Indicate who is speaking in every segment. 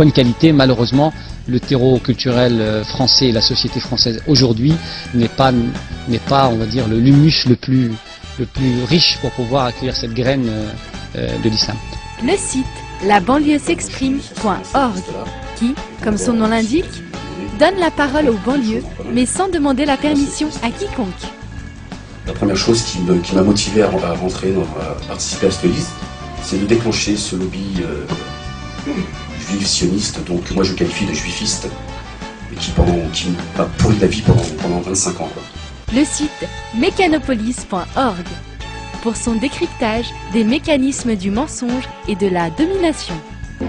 Speaker 1: bonne qualité. Malheureusement, le terreau culturel français et la société française aujourd'hui n'est pas, on va dire, le humus le plus riche pour pouvoir accueillir cette graine de l'islam.
Speaker 2: Le site labanlieusexprime.org qui, comme son nom l'indique, donne la parole aux banlieues, mais sans demander la permission à quiconque.
Speaker 3: La première chose qui m'a motivé à rentrer, à participer à cette liste, c'est de déclencher ce lobby juif sioniste, donc moi je qualifie de juifiste, et qui m'a pourri la vie pendant 25 ans. Quoi.
Speaker 2: Le site mechanopolis.org pour son décryptage des mécanismes du mensonge et de la domination.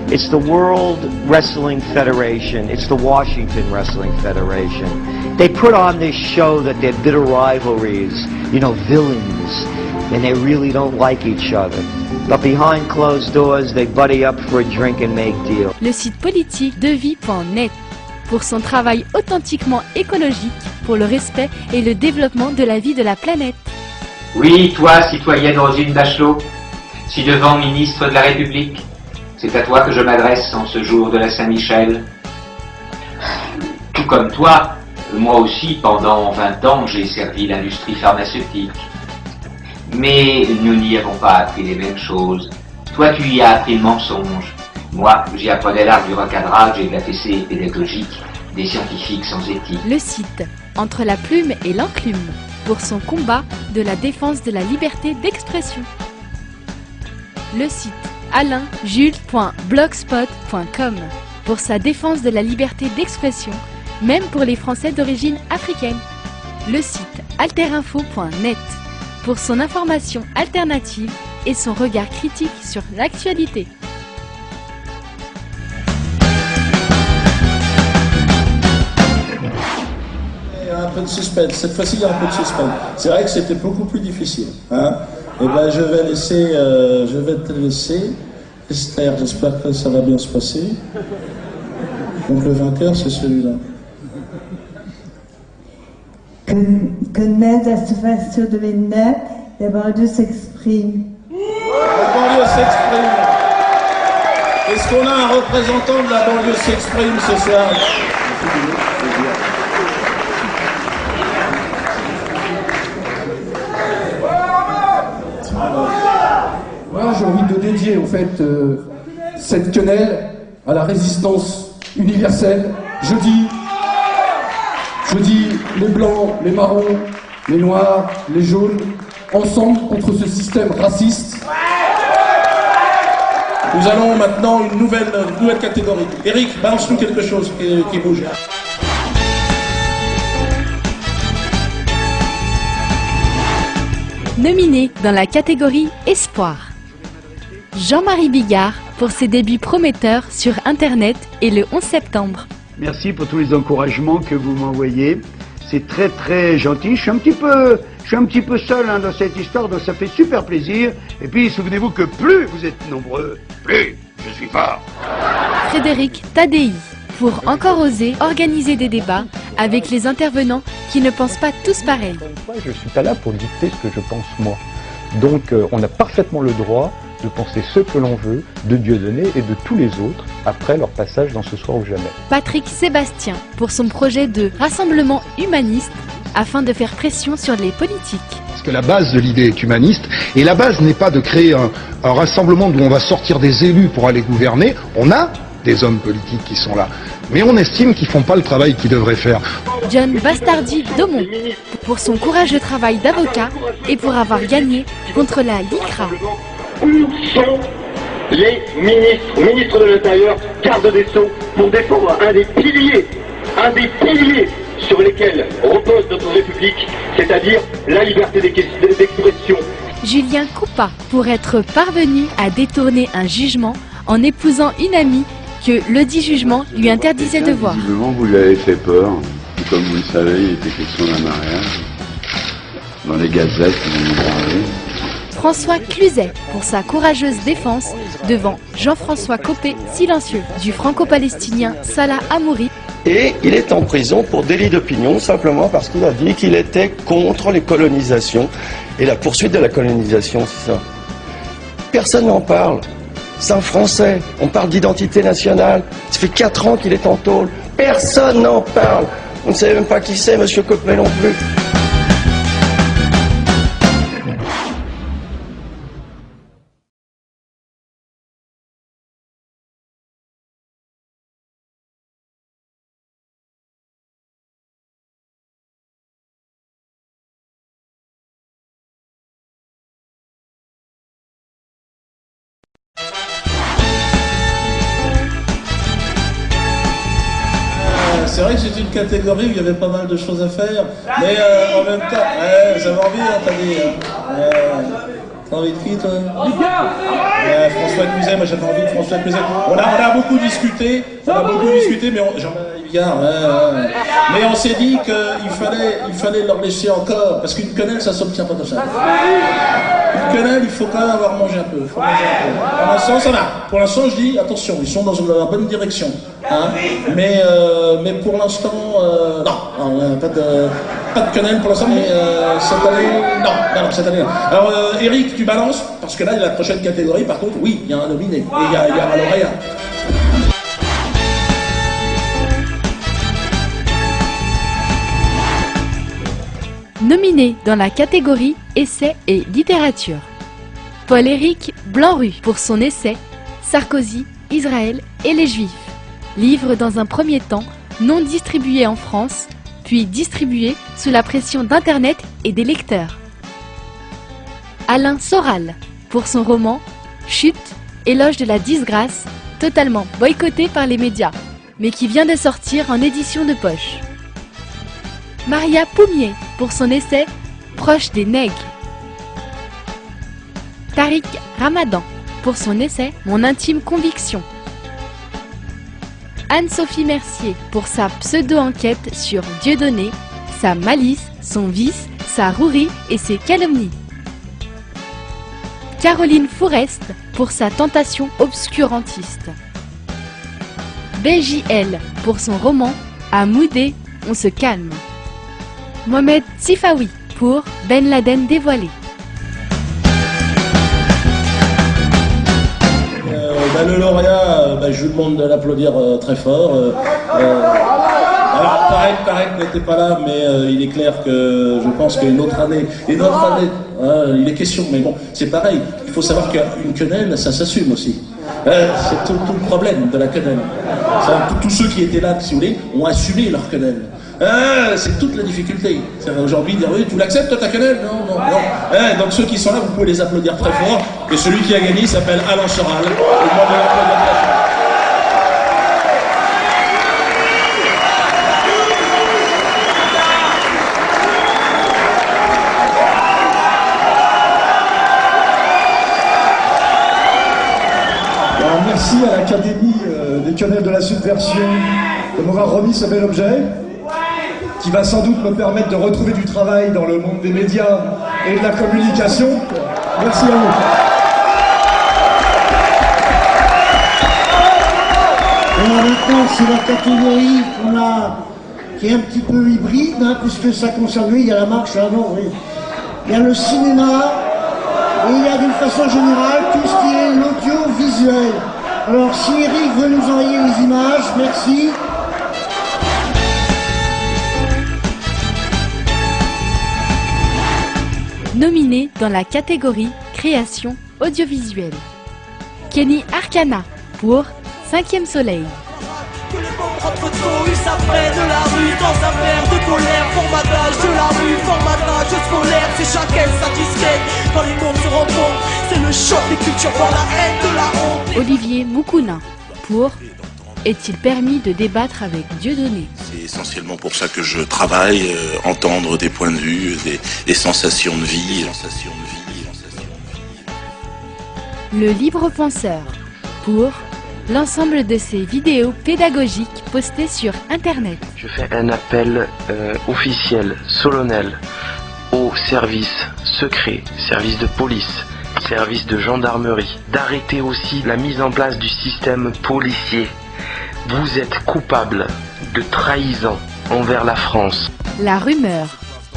Speaker 4: It's the World Wrestling Federation. It's the Washington Wrestling Federation. They put on this show that they're bitter rivalries, villains, and they really don't like each other. But behind closed doors, they buddy up for a drink and make deals.
Speaker 2: Le site politique devie.net pour son travail authentiquement écologique pour le respect et le développement de la vie de la planète.
Speaker 5: Oui, toi, citoyenne Roselyne Bachelot, ci-devant ministre de la République, c'est à toi que je m'adresse en ce jour de la Saint-Michel. Tout comme toi, moi aussi, pendant 20 ans, j'ai servi l'industrie pharmaceutique. Mais nous n'y avons pas appris les mêmes choses. Toi, tu y as appris le mensonge. Moi, j'y apprenais l'art du recadrage et de la fessée pédagogique des scientifiques sans éthique.
Speaker 2: Le site Entre la plume et l'enclume pour son combat de la défense de la liberté d'expression. Le site alainjules.blogspot.com pour sa défense de la liberté d'expression, même pour les Français d'origine africaine. Le site alterinfo.net pour son information alternative et son regard critique sur l'actualité.
Speaker 6: Un peu de suspense. Cette fois-ci, il y a un peu de suspense. C'est vrai que c'était beaucoup plus difficile. Et ben, je vais te laisser. Esther, j'espère que ça va bien se passer. Donc le vainqueur, c'est celui-là.
Speaker 7: Que Ned à se fasse de Ned, la banlieue s'exprime.
Speaker 6: La banlieue s'exprime. Est-ce qu'on a un représentant de la banlieue s'exprime ce soir?
Speaker 8: Voilà, j'ai envie de dédier en fait cette quenelle à la résistance universelle. Je dis les blancs, les marrons, les noirs, les jaunes, ensemble contre ce système raciste.
Speaker 6: Nous allons maintenant une nouvelle catégorie. Eric, balance-nous quelque chose qui bouge.
Speaker 2: Nominé dans la catégorie Espoir. Jean-Marie Bigard pour ses débuts prometteurs sur Internet et le 11 septembre.
Speaker 9: Merci pour tous les encouragements que vous m'envoyez. C'est très très gentil. Je suis un petit peu seul dans cette histoire, donc ça fait super plaisir. Et puis souvenez-vous que plus vous êtes nombreux, plus je suis fort.
Speaker 2: Frédéric Tadei pour encore oser organiser des débats avec les intervenants qui ne pensent pas tous pareil.
Speaker 10: Je ne suis pas là pour dicter ce que je pense moi. Donc on a parfaitement le droit de penser ce que l'on veut de Dieudonné et de tous les autres après leur passage dans Ce soir ou jamais.
Speaker 2: Patrick Sébastien pour son projet de rassemblement humaniste afin de faire pression sur les politiques.
Speaker 11: Parce que la base de l'idée est humaniste et la base n'est pas de créer un rassemblement où on va sortir des élus pour aller gouverner. On a des hommes politiques qui sont là, mais on estime qu'ils font pas le travail qu'ils devraient faire.
Speaker 2: John Bastardi Daumont pour son courageux travail d'avocat et pour avoir gagné contre la LICRA.
Speaker 12: Où sont les ministres de l'Intérieur, garde des Sceaux, pour défendre un des piliers sur lesquels repose notre République, c'est-à-dire la liberté d'expression.
Speaker 2: Julien Coupa pour être parvenu à détourner un jugement en épousant une amie que le dit jugement lui interdisait de voir.
Speaker 13: Visiblement, vous lui avez fait peur. Comme vous le savez, il était question d'un mariage. Dans les gazettes, ils en ont parlé.
Speaker 2: François Cluzet pour sa courageuse défense devant Jean-François Copé, silencieux, du franco-palestinien Salah Hamouri.
Speaker 14: Et il est en prison pour délit d'opinion simplement parce qu'il a dit qu'il était contre les colonisations et la poursuite de la colonisation, c'est ça. Personne n'en parle. C'est un Français. On parle d'identité nationale. Ça fait 4 ans qu'il est en tôle. Personne n'en parle. On ne sait même pas qui c'est, monsieur Coppet non plus.
Speaker 6: C'est vrai que c'est une catégorie où il y avait pas mal de choses à faire, mais en même temps, vous avez envie, hein, t'as dit. T'as envie de qui, toi? François Cluzet, moi j'avais envie de François Cluzet. On a beaucoup discuté, mais mais on s'est dit qu'il fallait leur laisser encore, parce qu'une quenelle, ça s'obtient pas comme ça. Une quenelle, il faut quand même avoir mangé un peu. Pour l'instant, ça va. Pour l'instant, je dis, attention, ils sont dans la bonne direction. Hein, mais pour l'instant, non, pas de quenelle pour l'instant, mais cette année, non, cette année. Alors, Eric, tu balances, parce que là, la prochaine catégorie, par contre, oui, il y a un nominé, et il y a un lauréat.
Speaker 2: Nominé dans la catégorie Essai et littérature. Paul-Éric Blanru pour son essai Sarkozy, Israël et les Juifs. Livre dans un premier temps non distribué en France, puis distribué sous la pression d'Internet et des lecteurs. Alain Soral pour son roman Chute, éloge de la disgrâce, totalement boycotté par les médias, mais qui vient de sortir en édition de poche. Maria Poumier pour son essai Proche des nègres. Tariq Ramadan pour son essai Mon intime conviction. Anne-Sophie Mercier pour sa pseudo-enquête sur Dieudonné, sa malice, son vice, sa rouerie et ses calomnies. Caroline Fourest pour sa tentation obscurantiste. BJL pour son roman À Moudé, on se calme. Mohamed Sifawi pour Ben Laden dévoilé.
Speaker 6: Le lauréat, je vous demande de l'applaudir très fort. Alors, Tarek n'était pas là, mais il est clair que je pense qu'une autre année, il est question, mais bon, c'est pareil. Il faut savoir qu'une quenelle, ça s'assume aussi. C'est tout le problème de la quenelle. Tous ceux qui étaient là, si vous voulez, ont assumé leur quenelle. C'est toute la difficulté. Aujourd'hui, dire oui, tu l'acceptes ta quenelle? Non. Donc ceux qui sont là, vous pouvez les applaudir très fort. Et celui qui a gagné s'appelle Alain Soral.
Speaker 15: Merci à l'Académie des quenelles de la subversion de m'avoir remis ce bel objet, qui va sans doute me permettre de retrouver du travail dans le monde des médias et de la communication. Merci à vous.
Speaker 16: Alors maintenant, c'est la catégorie qui est un petit peu hybride, hein, puisque ça concerne, il y a la marche, il y a le cinéma, et il y a d'une façon générale tout ce qui est l'audiovisuel. Alors si Eric veut nous envoyer les images, merci.
Speaker 2: Nominé dans la catégorie création audiovisuelle. Kenny Arcana pour 5e soleil.
Speaker 17: Que les bombes rentrent trop, ils s'apprennent de la rue dans un verre de colère. Formatage de la rue, formatage scolaire, c'est chacun satisfait. Quand les mondes se rencontrent, c'est le choc des cultures, voir la haine de la honte.
Speaker 2: Olivier Moukouna pour Est-il permis de débattre avec Dieudonné?
Speaker 18: C'est essentiellement pour ça que je travaille, entendre des points de vue, des sensations de vie.
Speaker 2: Le libre penseur pour l'ensemble de ces vidéos pédagogiques postées sur Internet.
Speaker 19: Je fais un appel officiel, solennel, aux services secrets, services de police, services de gendarmerie, d'arrêter aussi la mise en place du système policier. Vous êtes coupable de trahison envers la France.
Speaker 2: La rumeur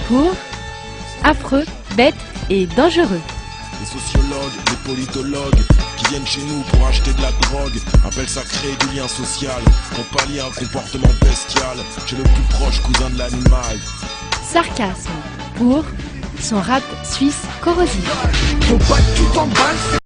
Speaker 2: pour affreux, bête et dangereux.
Speaker 20: Les sociologues, les politologues qui viennent chez nous pour acheter de la drogue. Appelle ça créer du lien social, on pallie un comportement bestial chez le plus proche cousin de l'animal.
Speaker 2: Sarcasme pour son rap suisse corrosif.
Speaker 17: Faut pas que tu t'emballes.